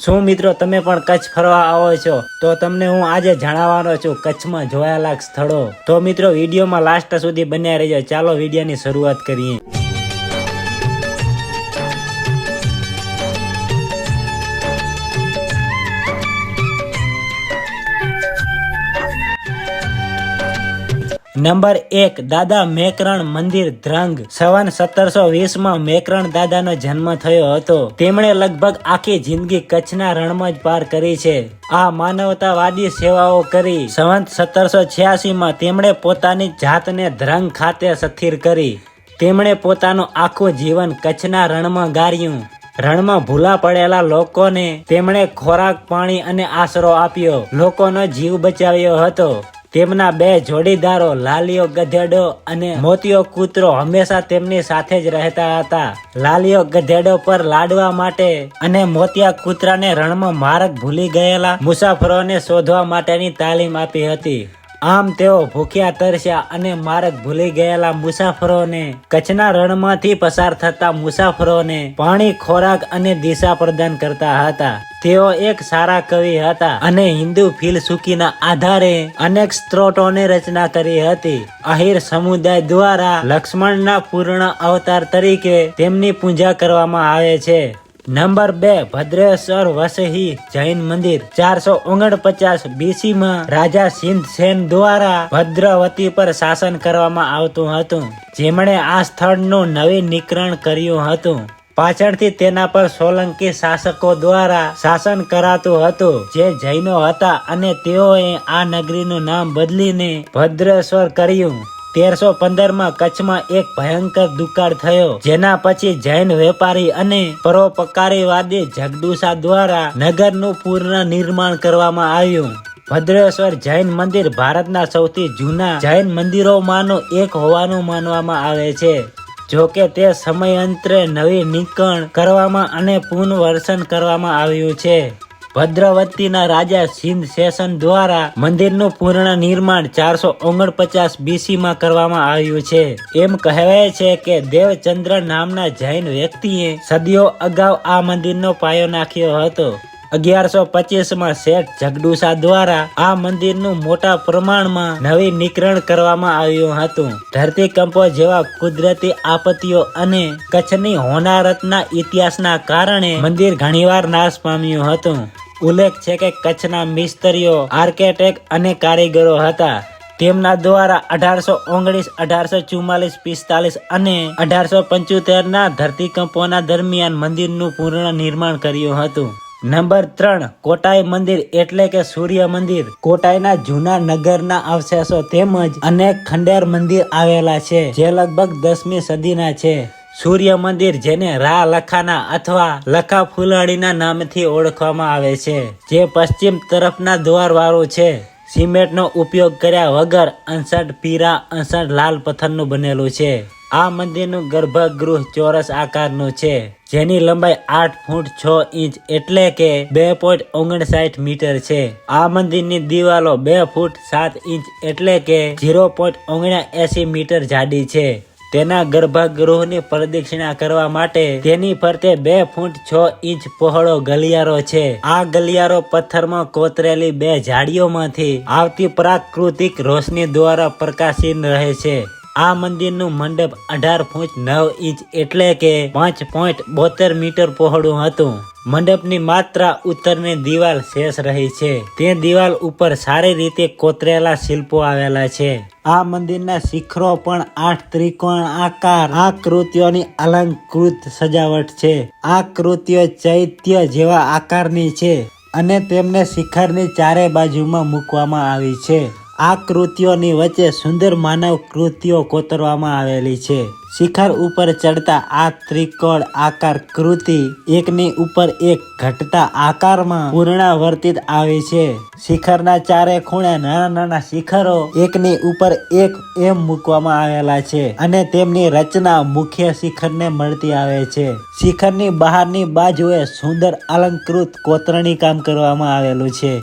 શું મિત્રો તમે પણ કચ્છ ફરવા આવો છો તો તમને હું આજે જણાવવાનો છું કચ્છમાં જોવાલાયક સ્થળો। તો મિત્રો વિડીયોમાં લાસ્ટ સુધી બન્યા રહેજો। ચાલો વિડીયોની શરૂઆત કરીએ। નંબર 1 દાદા મેકરણ મંદિર ધ્રાંગ। સન 1720 મેકરણ દાદાનો જન્મ થયો હતો। તેમણે લગભગ આખી જિંદગી કચ્છના રણમાં જ પાર કરી છે। આ માનવતાવાદી સેવાઓ કરી। સન 1786 તેમણે પોતાની જાતને ધ્રાંગ ખાતે સ્થિર કરી। તેમણે પોતાનું આખું જીવન કચ્છના રણમાં ગાળ્યું। રણમાં ભૂલા પડેલા લોકોને તેમણે ખોરાક, પાણી અને આશરો આપ્યો। લોકોનો જીવ બચાવ્યો હતો। તેમના બે જોડીદારો લાલિયો ગધેડો અને મોતિયો કૂતરો હંમેશા તેમની સાથે જ રહેતા હતા। લાલિયો ગધેડો પર લાડવા માટે અને મોતિયા કૂતરાને રણમાં માર્ગ ભૂલી ગયેલા મુસાફરોને શોધવા માટેની તાલીમ આપી હતી। આમ તેઓ ભૂખ્યા તરસ્યા અને માર્ગ ભૂલી ગયેલા મુસાફરોને કચ્છના રણમાંથી પસાર થતા મુસાફરોને પાણી, ખોરાક અને દિશા પ્રદાન કરતા હતા। તેઓ એક સારા કવિ હતા અને હિન્દુ ફિલસૂફીના આધારે અનેક સ્ત્રોતોની રચના કરી હતી। આહિર સમુદાય દ્વારા લક્ષ્મણના પૂર્ણ અવતાર તરીકે તેમની પૂજા કરવામાં આવે છે। નંબર 2 ભદ્રેશ્વર વસહી જૈન મંદિર। 449 BC માં રાજા સિંધ સેન દ્વારા ભદ્રવતી પર શાસન કરવામાં આવતું હતું, જેમણે આ સ્થળનું નવીનીકરણ કર્યું હતું। પાછળથી તેના પર સોલંકી શાસકો દ્વારા શાસન કરાતું હતું, જે જૈનો હતા અને તેઓએ આ નગરીનું નામ બદલીને ભદ્રેશ્વર કર્યું। 1315 કચ્છમાં એક ભયંકર દુકાળ થયો, જેના પછી જૈન વેપારી અને પરોપકારીવાદી જગદુશા દ્વારા નગરનું પૂર્ણ નિર્માણ કરવામાં આવ્યું। ભદ્રેશ્વર જૈન મંદિર ભારતના સૌથી જૂના જૈન મંદિરોમાંનું એક હોવાનું માનવામાં આવે છે। જોકે તે સમયાંતરે નવીનીકરણ કરવામાં અને પુનર્વસન કરવામાં આવ્યું છે। ભદ્રવતીના રાજા સિંધ સેશન દ્વારા મંદિરનું પૂર્ણ નિર્માણ 449 BC માં કરવામાં આવ્યું છે। એમ કહેવાય છે કે દેવચંદ્ર નામના જૈન વ્યક્તિએ સદીઓ અગાઉ આ મંદિરનો પાયો નાખ્યો હતો। 1125 શેઠ જગદુશા દ્વારા આ મંદિરનું મોટા પ્રમાણમાં નવીનીકરણ કરવામાં આવ્યું હતું। ધરતીકંપો જેવા કુદરતી આપત્તિઓ અને કચ્છની હોનારતના ઇતિહાસના કારણે મંદિર ઘણીવાર નાશ પામ્યું હતું। ઉલ્લેખ છે કે કચ્છના મિસ્ત્રીઓ, આર્કિટેક્ટ અને કારીગરો હતા। તેમના દ્વારા 1819, 1844, 45 અને 1875 ધરતીકંપોના દરમિયાન મંદિરનું પૂર્ણ નિર્માણ કર્યું હતું। નંબર 3 કોટાઈ મંદિર એટલે કે સૂર્ય મંદિર। કોટાઈના જૂના નગરના અવશેષો તેમજ અનેક ખંડેર મંદિર આવેલા છે, જે લગભગ 10મી સદીના છે। સૂર્ય મંદિર, જેને રા લખાના અથવા લખા ફુલાડીના નામથી ઓળખવામાં આવે છે, જે પશ્ચિમ તરફના દ્વાર વાળું છે। સિમેન્ટનો ઉપયોગ કર્યા વગર 68 પીળા 68 લાલ પથ્થરનું બનેલું છે। આ મંદિરનું ગર્ભગૃહ ચોરસ આકારનું છે, જેની લંબાઈ 8 ફૂટ 6 ઇંચ એટલે કે 2.59 મીટર છે। આ મંદિરની દિવાલો 2 ફૂટ 7 ઇંચ એટલે કે 0.79 મીટર જાડી છે। તેના ગર્ભગૃહની પ્રદક્ષિણા કરવા માટે તેની ફરતે 2 ફૂટ 6 ઇંચ પહોળો ગલિયારો છે। આ ગલિયારો પથ્થરમાં કોતરેલી 2 જાળીઓમાંથી આવતી પ્રાકૃતિક રોશની દ્વારા પ્રકાશિત રહે છે। આ મંદિરનું મંડપ 18 ફૂટ 9 ઇંચ એટલે કે 5.72 મીટર પહોળું હતું। મંડપની માત્ર ઉત્તરની દિવાલ શેષ રહી છે। તે દિવાલ ઉપર સારી રીતે કોતરેલા શિલ્પો આવેલા છે। આ મંદિરના શિખરો પણ 8 ત્રિકોણ આકાર આકૃતિઓની અલંકૃત સજાવટ છે। આ કૃતિઓ ચૈત્ય જેવા આકારની છે અને તેમને શિખરની ચારે બાજુમાં મૂકવામાં આવી છે। આ કૃતિઓની વચ્ચે સુંદર માનવ કૃતિઓ કોતરવામાં આવેલી છે। શિખર ઉપર ચડતા આ ત્રિકોણ આકાર કૃતિ એકની ઉપર એક ઘટતા આકારમાં પુનરાવર્તિત આવી છે। શિખરના ચારે ખૂણે નાના નાના શિખરો એકની ઉપર એક એમ મૂકવામાં આવેલા છે અને તેમની રચના મુખ્ય શિખરને મળતી આવે છે। શિખરની બહારની બાજુએ સુંદર અલંકૃત કોતરણી કામ કરવામાં આવેલું છે।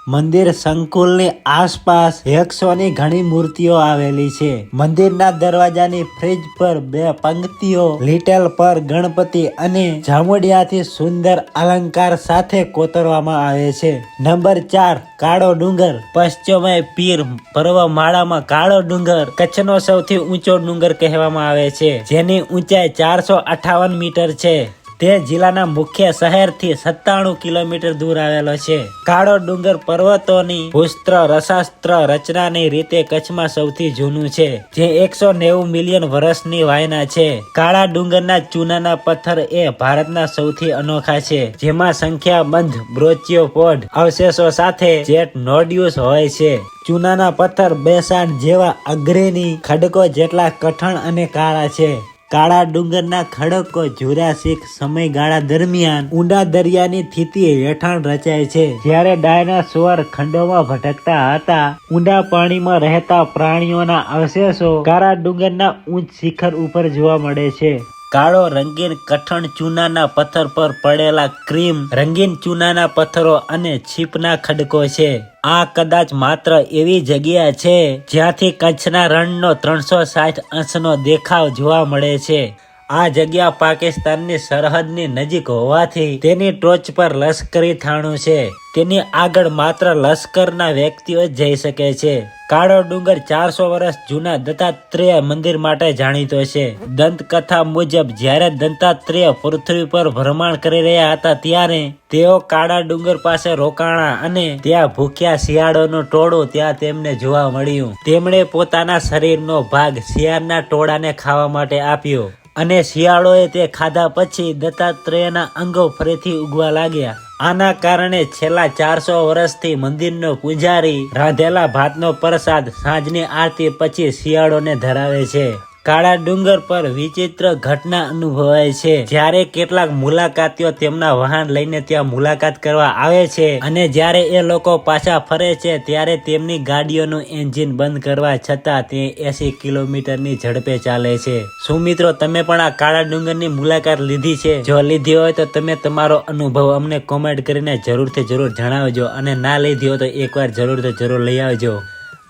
મંદિર સંકુલની આસપાસ 100ની ઘણી મૂર્તિઓ આવેલી છે. મંદિરના દરવાજાની ફ્રિજ પર 2 પંક્તિઓ લિટલ પર ગણપતિ અને જામુડિયાથી સુંદર અલંકાર સાથે કોતરવામાં આવે છે. નંબર 4 કાળો ડુંગર. પશ્ચિમે પીર પર્વતમાળામાં કાળો ડુંગર કચ્છનો સૌથી ઊંચો ડુંગર કહેવામાં આવે છે, જેની ઊંચાઈ 458 મીટર છે. તે જિલ્લાના મુખ્ય શહેરથી 97 કિલોમીટર દૂર આવેલો છે. કાળો ડુંગર પર્વતોની ભૂસ્ત્ર રસાસ્ત્ર રચનાની રીતે કચ્છમાં સૌથી જૂનું છે, જે 190 મિલિયન વર્ષની વાયના છે. કાળા ડુંગરના ચૂનાના પથ્થર એ ભારતના સૌથી અનોખા છે, જેમાં સંખ્યાબંધ બ્રોચિયોપોડ અવશેષો સાથે જેટ નોડ્યુસ હોય છે. ચૂનાના પથ્થર બેસાલ્ટ જેવા અગ્રણી ખડકો જેટલા કઠણ અને કાળા છે. કાળા ડુંગરના ખડકો જુરાસિક સમયગાળા દરમિયાન ઊંડા દરિયાની સ્થિતિ હેઠળ રચાય છે, જ્યારે ડાયનાસોર ખંડોમાં ભટકતા હતા. ઊંડા પાણીમાં રહેતા પ્રાણીઓના અવશેષો કાળા ડુંગરના ઉચ્ચ શિખર ઉપર જોવા મળે છે. કાળો રંગીન કઠણ ચૂનાના પથ્થર પર પડેલા ક્રીમ રંગીન ચૂનાના પથ્થરો અને છીપના ખડકો છે. આ કદાચ માત્ર એવી જગ્યા છે જ્યાંથી કચ્છના રણનો 360 અંશનો દેખાવ જોવા મળે છે. આ જગ્યા પાકિસ્તાનની સરહદની નજીક હોવાથી તેની ટોચ પર લશ્કરી થાણું છે. તેની આગળ માત્ર લશ્કરના વ્યક્તિઓ જ જઈ શકે છે. કાળો ડુંગર 400 વર્ષ જૂના દત્તાત્રેય મંદિર માટે જાણીતો છે. દંતકથા મુજબ જ્યારે દત્તાત્રેય પૃથ્વી પર ભ્રમણ કરી રહ્યા હતા ત્યારે તેઓ કાળા ડુંગર પાસે રોકાણા અને ત્યાં ભૂખ્યા શિયાળોનું ટોળું ત્યાં તેમને જોવા મળ્યું. તેમણે પોતાના શરીરનો ભાગ શિયાળના ટોળાને ખાવા માટે આપ્યો અને શિયાળોએ તે ખાધા પછી દત્તાત્રેયના અંગો ફરીથી ઉગવા લાગ્યા. આના કારણે છેલ્લા 400 વર્ષથી મંદિરનો પૂજારી રાંધેલા ભાતનો પ્રસાદ સાંજની આરતી પછી શિયાળોને ધરાવે છે. કાળા ડુંગર પર વિચિત્ર ઘટના અનુભવાય છે. જ્યારે કેટલાક મુલાકાતીઓ તેમના વાહન લઈને ત્યાં મુલાકાત કરવા આવે છે અને જ્યારે એ લોકો પાછા ફરે છે ત્યારે તેમની ગાડીઓનું એન્જિન બંધ કરવા છતાં તે 80 કિલોમીટરની ઝડપે ચાલે છે. શું મિત્રો તમે પણ આ કાળા ડુંગરની મુલાકાત લીધી છે? જો લીધી હોય તો તમે તમારો અનુભવ અમને કોમેન્ટ કરીને જરૂરથી જરૂર જણાવજો, અને ના લીધી હોય તો એકવાર જરૂર લઈ આવજો.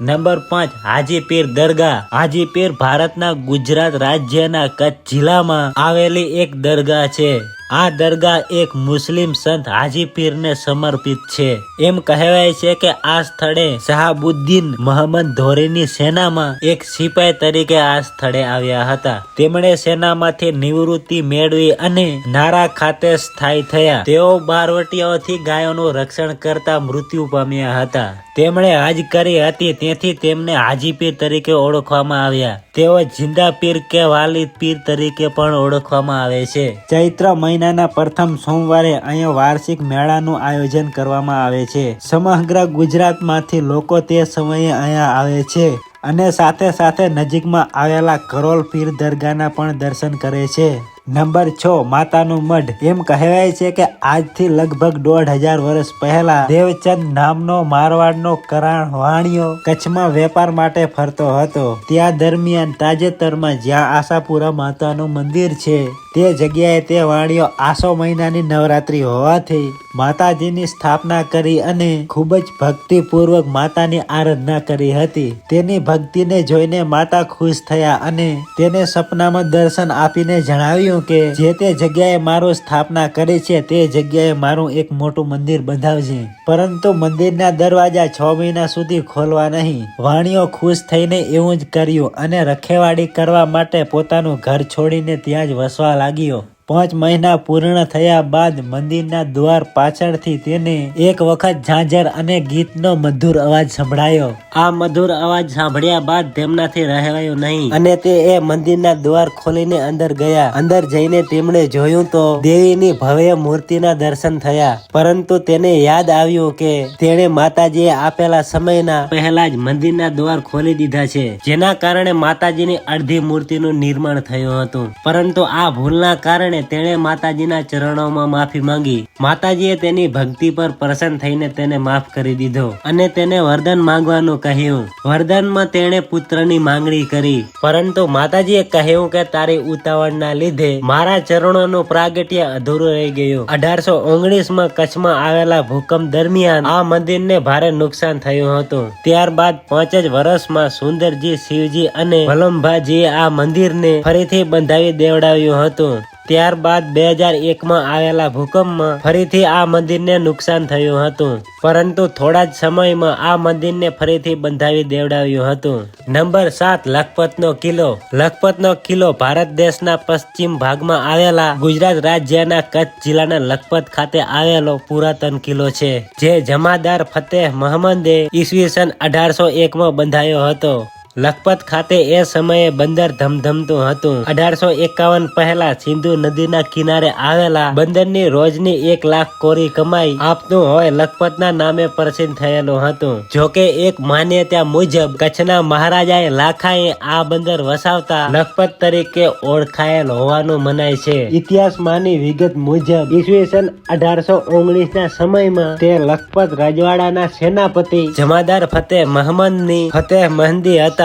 નંબર 5 હાજીપીર દરગાહ. હાજીપીર ભારતના ગુજરાત રાજ્યના કચ્છ જિલ્લામાં આવેલી એક દરગાહ છે. આ દરગાહ એક મુસ્લિમ સંત હાજીપીરને સમર્પિત છે. એમ કહેવાય છે કે આ સ્થળે શહાબુદ્દીન મોહમ્મદ ધોરીની સેનામાં એક સિપાઈ તરીકે આ સ્થળે આવ્યા હતા. તેમણે સેનામાંથી નિવૃત્તિ મેળવી અને નારા ખાતે સ્થાયી થયા. તેઓ બારવટીયાઓથી ગાયોનું રક્ષણ કરતા મૃત્યુ પામ્યા હતા. તેમણે હજ કરી હતી, તેથી તેમને હાજીપીર તરીકે ઓળખવામાં આવ્યા. તેઓ જિંદા પીર કે વાલિદ પીર તરીકે પણ ઓળખવામાં આવે છે. ચૈત્ર મહિનાના પ્રથમ સોમવારે અહીંયા વાર્ષિક મેળાનું આયોજન કરવામાં આવે છે. સમગ્ર ગુજરાતમાંથી લોકો તે સમયે અહીંયા આવે છે અને સાથે સાથે નજીકમાં આવેલા કરોલ પીર દરગાહના પણ દર્શન કરે છે. નંબર 6 માતાનું મઢ. એમ કહેવાય છે કે આજથી લગભગ 1500 વર્ષ પહેલા દેવચંદ નામનો મારવાડનો કરાણ વાણિયો કચ્છમાં વેપાર માટે ફરતો હતો. ત્યાં દરમિયાન તાજેતરમાં જ્યાં આશાપુરા માતાનું મંદિર છે તે જગ્યાએ તે વાણિયો આસો મહિનાની નવરાત્રી હોવાથી માતાજીની સ્થાપના કરી અને ખૂબ જ ભક્તિપૂર્વક માતાની આરાધના કરી હતી. તેની ભક્તિને જોઈને માતા ખુશ થયા અને તેને સપનામાં દર્શન આપીને જણાવ્યું કે જે તે જગ્યાએ મારું સ્થાપના કરી છે તે જગ્યાએ મારું એક મોટું મંદિર બંધાવજે, પરંતુ મંદિરના દરવાજા 6 મહિના સુધી ખોલવા નહીં. વાણિયો ખુશ થઈને એવું જ કર્યું અને રખેવાળી કરવા માટે પોતાનું ઘર છોડીને ત્યાં જ વસવા લાગ્યો. 5 મહિના પૂર્ણ થયા બાદ મંદિરના દ્વાર પાછળથી તેને એક વખત ઝાંઝર અને ગીતનો મધુર અવાજ સંભળાયો. આ મધુર અવાજ સાંભળ્યા બાદ તેમનાથી રહેવાયું નહીં અને તે એ મંદિરના દ્વાર ખોલીને અંદર ગયા. અંદર જઈને તેમણે જોયું તો દેવીની ભવ્ય મૂર્તિના દર્શન થયા, પરંતુ તેને યાદ આવ્યું કે તેણે માતાજીએ આપેલા સમયના પહેલા જ મંદિરના દ્વાર ખોલી દીધા છે, જેના કારણે માતાજીની અડધી મૂર્તિનું નિર્માણ થયું હતું. પરંતુ આ ભૂલના કારણે તેણે માતાજીના ચરણોમાં માફી માંગી. માતાજીએ તેની ભક્તિ પર પ્રસન્ન થઈને તેને માફ કરી દીધો અને તેને વરદાન માંગવાનું કહ્યું. વરદાનમાં તેણે પુત્રની માંગણી કરી, પરંતુ માતાજીએ કહ્યું કે તારી ઉતાવળના લીધે મારા ચરણોનું પ્રાગટ્ય અધૂરું રહી ગયું. 1819માં કચ્છમાં આવેલા ભૂકંપ દરમિયાન આ મંદિરને ભારે નુકસાન થયું હતું. ત્યારબાદ 5 જ વર્ષમાં સુંદરજી, શિવજી અને વલ્લભાજીએ આ મંદિરને ફરીથી બંધાવી દેવડાવ્યું હતું. ત્યારબાદ 2001માં આવેલા ભૂકંપમાં ફરીથી આ મંદિરને નુકસાન થયું હતું, પરંતુ થોડા જ સમયમાં આ મંદિરને ફરીથી બંધાવી દેવડાવ્યું હતું. નંબર 7, લખપતનો કિલ્લો. લખપતનો કિલ્લો ભારત દેશના પશ્ચિમ ભાગમાં આવેલા ગુજરાત રાજ્યના કચ્છ જિલ્લાના લખપત ખાતે આવેલો પુરાતન કિલ્લો છે, જે જમાદાર ફતેહ મહમદે ઈસવીસન 1801માં બંધાયો હતો. લખપત ખાતે એ સમયે બંદર ધમધમતું હતું. 1851 પહેલા સિંધુ નદીના કિનારે આવેલા બંદરની રોજની 1 લાખ કોરી કમાઈ આપતું હોય લખપતના નામે પ્રસિદ્ધ થયેલું હતું. જોકે એક માન્યતા મુજબ કચ્છના મહારાજાએ લાખાએ આ બંદર વસાવતા લખપત તરીકે ઓળખાયેલ હોવાનું મનાય છે. ઇતિહાસમાંની વિગત મુજબ ઈસવીસન 1819ના સમયમાં તે લખપત રજવાડાના સેનાપતિ જમાદાર ફતેહ મહમદની ફતેહ મહંદી હતા,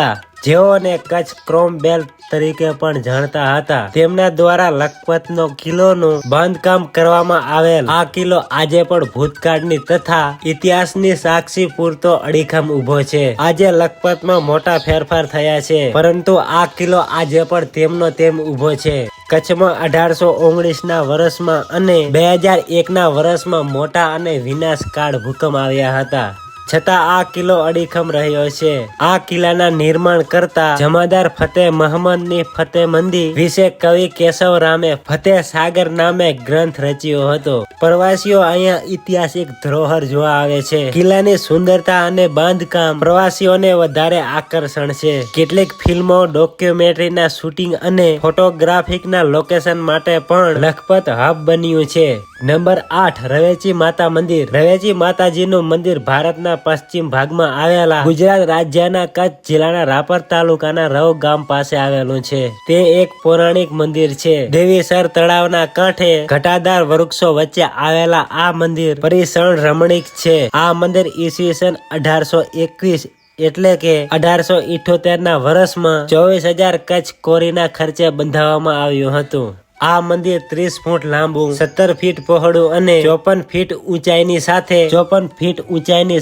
જેઓને કચ્છ ક્રોમ બેલ્ટ તરીકે પણ જાણતા હતા. તેમના દ્વારા લખપતનો કિલ્લોનું બાંધકામ કરવામાં આવેલ આ કિલ્લો આજે પણ ભૂતકાળની તથા ઇતિહાસની સાક્ષી પૂરતો અડીખમ ઉભો છે. આજે લખપતમાં મોટા ફેરફાર થયા છે, પરંતુ આ કિલ્લો આજે પણ તેમનો તેમ ઉભો છે. કચ્છમાં 1819ના વર્ષમાં અને 2001ના વર્ષમાં મોટા અને વિનાશકાળ ભૂકંપ આવ્યા હતા, છતાં આ કિલ્લો અડીખમ રહ્યો છે. આ કિલ્લાના નિર્માણ કરતા જમાદાર ફતેહ મહમદની ફતેહમંદી વિશે કવિ કેશવરામે ફતેહ સાગર નામે ગ્રંથ રચ્યો હતો. પ્રવાસીઓ અહીંયા ઐતિહાસિક ધરોહર જોવા આવે છે. કિલ્લાની સુંદરતા અને બાંધકામ પ્રવાસીઓને વધારે આકર્ષણ છે. કેટલીક ફિલ્મો, ડોક્યુમેન્ટરીના શૂટિંગ અને ફોટોગ્રાફિકના લોકેશન માટે પણ લખપત હબ બન્યું છે. નંબર 8, રવેચી માતા મંદિર. રવેચી માતાજીનું મંદિર ભારતના પશ્ચિમ ભાગમાં આવેલા ગુજરાત રાજ્યના કચ્છ જિલ્લાના રાપર તાલુકાના રવ ગામ પાસે આવેલું છે. તે એક પૌરાણિક મંદિર છે. દેવીસર તળાવના કાંઠે ઘટાદાર વૃક્ષો વચ્ચે આવેલા આ મંદિર પરિસર રમણીક છે. આ મંદિર ઈસવીસન 1821 એટલે કે 1878ના વર્ષમાં 24,000 કચ્છ કોરીના ખર્ચે બંધાવવામાં આવ્યું હતું. આ મંદિર 30 ફૂટ લાંબુ, 17 ફીટ પહોળું અને 54 ફીટ ઊંચાઈની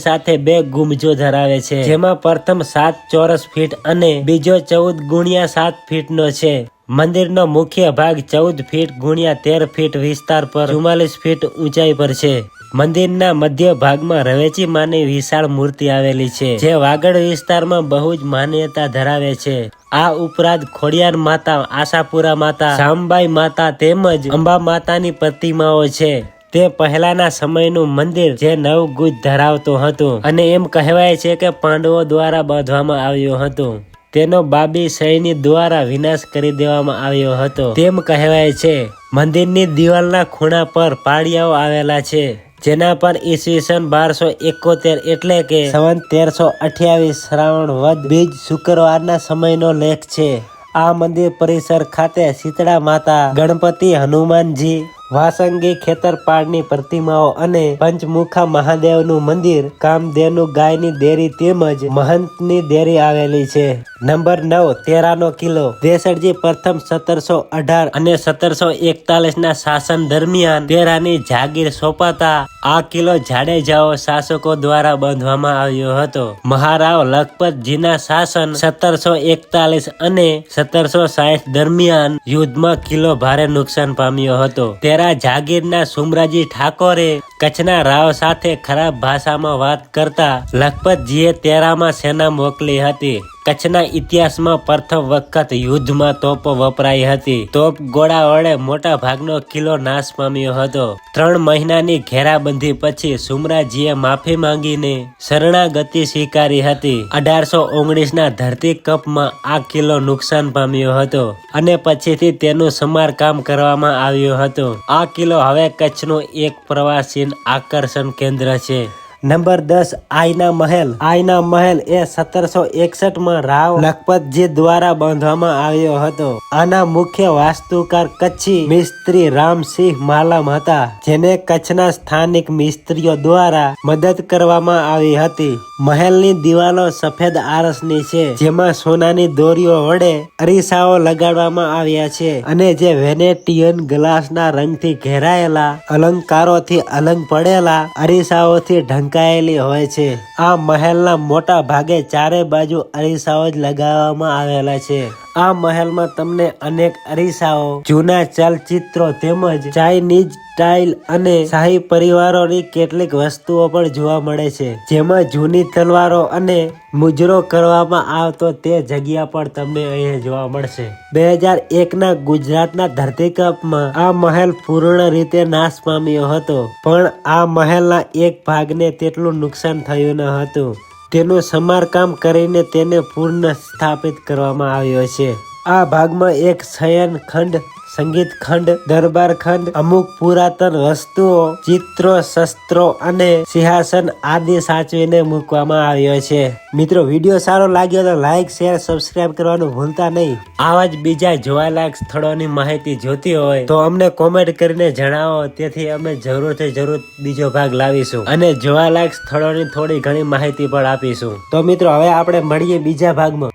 સાથે 2 ગુંબજો ધરાવે છે, જેમાં પ્રથમ 7 ચોરસ ફીટ અને બીજો 14 × 7 ફીટનો છે. મંદિરનો મુખ્ય ભાગ 14 ફીટ × 13 ફીટ વિસ્તાર પર 44 ફીટ ઊંચાઈ પર છે. મંદિરના મધ્ય ભાગમાં રવેચી માની વિશાળ મૂર્તિ આવેલી છે, જે વાગડ વિસ્તારમાં બહુ જ માન્યતા ધરાવે છે. આ ઉપરાંત ખોડિયાર માતા, આશાપુરા માતા, શામબાઈ માતા તેમજ અંબા માતાની પ્રતિમાઓ છે. તે પહેલાના સમયનું મંદિર જે 9 ગુજ ધરાવતું હતું અને એમ કહેવાય છે કે પાંડવો દ્વારા બાંધવામાં આવ્યું હતું. તેનો બાબી સૈની દ્વારા વિનાશ કરી દેવામાં આવ્યો હતો તેમ કહેવાય છે. મંદિરની દિવાલના ખૂણા પર પાળિયાઓ આવેલા છે, જેના પર ઈસવીસન 1271 એટલે કે સંવત 1328 શ્રાવણ વદ બીજ શુક્રવારના સમયનો લેખ છે. આ મંદિર પરિસર ખાતે શીતળા માતા, ગણપતિ, હનુમાનજી, વાસંગી ખેતરપાળની પ્રતિમાઓ અને પંચમુખા મહાદેવનું મંદિર, કામધેનુ ગાયની ડેરી તેમજ મહંતની ડેરી આવેલી છે. નંબર 9, તેરાનો કિલ્લો. દેસરજી પ્રથમ 1718 અને 1741ના શાસન દરમિયાન તેરાની જાગીર સોંપાતા આ કિલ્લો જાડેજાઓ શાસકો દ્વારા બાંધવામાં આવ્યો હતો. મહારાવ લખપતજીના શાસન 1741 અને 1760 દરમિયાન યુદ્ધમાં કિલ્લો ભારે નુકસાન પામ્યો હતો. તેરા જાગીરના સુમરાજી ઠાકોરે કચ્છના રાવ સાથે ખરાબ ભાષામાં વાત કરતા લખપતજીએ તેરામાં સેના મોકલી હતી. કચ્છના ઇતિહાસમાં પ્રથમ વખત યુદ્ધમાં તોપો વપરાઈ હતી. તોપ ગોળા વડે મોટા ભાગનો કિલ્લો નાશ પામ્યો હતો. 3 મહિનાની ઘેરાબંધી પછી સુમરાજીએ માફી માંગીને શરણાગતિ સ્વીકારી હતી. 1819ના ધરતીકંપમાં આ કિલ્લો નુકસાન પામ્યો હતો અને પછીથી તેનું સમારકામ કરવામાં આવ્યું હતું. આ કિલ્લો હવે કચ્છનું એક પ્રવાસી આકર્ષણ કેન્દ્ર છે. નંબર 10 આઈના મહેલ. આઈના મહેલ એ 1761 માં રાવ લખપતજી દ્વારા બાંધવામાં આવ્યો હતો. આના મુખ્ય વાસ્તુકાર કચ્છી મિસ્ત્રી રામસિંહ માલમ હતા, જેને કચ્છના સ્થાનિક મિસ્ત્રીઓ દ્વારા મદદ કરવામાં આવી હતી. મહેલની દિવાલો સફેદ આરસની છે, જેમાં સોનાની દોરીઓ વડે અરીસાઓ લગાડવામાં આવ્યા છે અને જે વેનેટિયન ગ્લાસના રંગથી ઘેરાયેલા અલંકારોથી અલંગ પડેલા અરીસાઓથી ઢંકાયેલી હોય છે. આ મહેલના મોટા ભાગે ચારે બાજુ અરીસાઓ જ લગાવવામાં આવેલા છે. આ મહેલમાં તમને અનેક અરીસાઓ, જૂના ચલચિત્રો તેમજ ચાઇનીઝ સ્ટાઇલ અને શાહી પરિવારોની કેટલીક વસ્તુઓ પણ જોવા મળે છે, જેમાં જૂની તલવારો અને મુજરો કરવામાં આવતો તે જગ્યા પણ તમને અહીંયા જોવા મળશે. 2001ના ગુજરાતના ધરતીકંપમાં આ મહેલ પૂર્ણ રીતે નાશ પામ્યો હતો, પણ આ મહેલના એક ભાગને તેટલું નુકસાન થયું ન હતું. તેનું સમારકામ કરીને તેને પુનઃ સ્થાપિત કરવામાં આવ્યો છે. આ ભાગમાં એક શયન ખંડ, સંગીત ખંડ, દરબાર ખંડ, અમુક પુરાતન વસ્તુઓ, ચિત્રો, શસ્ત્રો અને સિંહાસન આદિ સાચવીને મૂકવામાં આવ્યો છે. મિત્રો, વિડીયો સારો લાગ્યો તો લાઈક, શેર, સબસ્ક્રાઇબ કરવાનું ભૂલતા નહીં. આવા જ બીજા જોવાલાયક સ્થળોની માહિતી જોતી હોય તો અમને કોમેન્ટ કરીને જણાવો, તેથી અમે જરૂરથી જરૂર બીજો ભાગ લાવીશું અને જોવાલાયક સ્થળોની થોડી ઘણી માહિતી પણ આપીશું. તો મિત્રો, હવે આપણે મળીએ બીજા ભાગમાં.